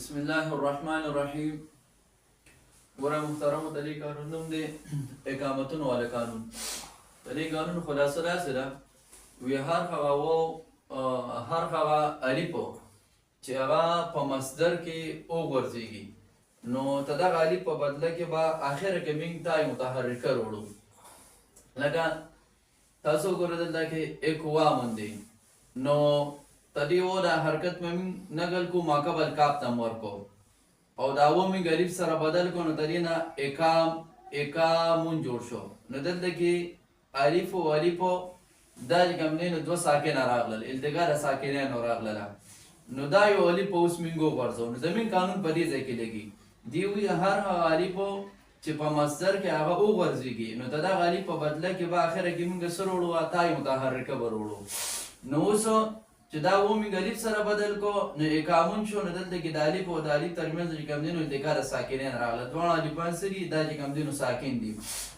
بسم الله الرحمن الرحیم. ګوره محترمو د دې قانون نوم دی اقامتون والا قانون. د دې قانون خلاصه داسې ده وی هر هغه الیفو چې هغه په مصدر کې وغورځېږي نو ته دغه الیف په بدله کې به اخره کې موږ تای متحرکه راوړو. لکه تاسو ګورئ دلته کې ایک وا موندئ نو تدی و دا حرکت میں نقل کو ماقبل کاف تمور کو او داو میں غریب سره بدل کو نو تدی نا اکامون جوړ شو. نو دلته کې الف او الف دا کوم نه دو ساکن راغلل التقاء ساکنین راغلل نو دا یو الف اوس منګو ورځو. نو زمين قانون په دې ځای کې لګي دی وی هر الف چې په مصدر کې هغه او ورځيږي نو دا الف په بدله کې به اخره کې موږ سره وړو اتای متحرکه ورولو. نو اوس چې دا و موږ الف سره بدل کو نو اقامون شو. نو دلته کې د الف او د الف ترمنځ چې کوم دي نو التقاء ساکنین راغله دوه الفان سری دا چې کوم دي نو ساکن دي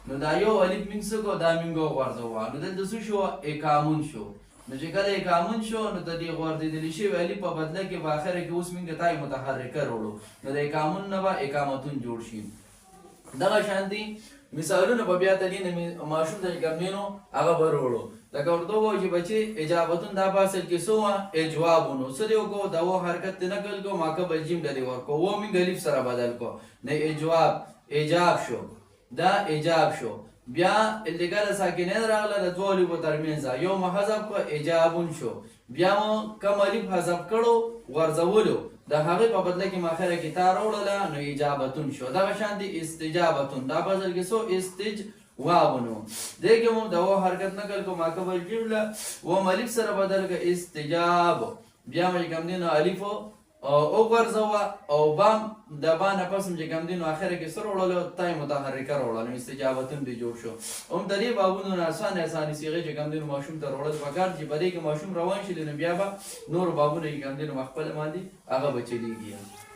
نو دا یو الف موږ څه کو دا موږ ورځو نو دلته څه شو اقامون شو. نو چې کله اقامون شو نو د دې غوړېدل شي الف په بدله کې په اخره کې اوس موږ تای متحرکه وروړو نو د اقامون نه به اقامتون جوړ شي. دغه شان دي مثالونه په بیا تلین ماشوم د ګمنو هغه وروړو. لکه ورته وایي چې بچي اجابتون دا په اصل کې سو اجوابونو څه دی کو دا و حرکت نقل کو ماقبل جیم لري ورکو و موږ الف سره بدل کو نه ایجاب شو دا ایجاب شو. بیا التقاء ساکنین راغله د دوه الفو ترمنځ یو محذف کو ایجابون شو. بیا مو کم الف حذف کړو ورځولو د هغه په بدله کې ماخره کې تا راوړله نو اجابتون شو. دغه شان دي استجابتون دا په ځل کې سو واونو دیکھو مو دا و حرکت نقل کو ماقبل جمله و الف سره بدل کا استجاب. بیا مې کوم دینو الف او ورځوا او بام د باندې پسم چې کوم دینو اخره کې سره وړلو تای متحرکه وړل نو استجابتون دی جوړ شو. هم د دې بابونو نه اسانه صيغه چې کوم دینو ماشوم ته وړل پکار چې بده کې ماشوم روان شي نو بیا به نور بابونه کوم دینو خپل باندې هغه بچلیږي.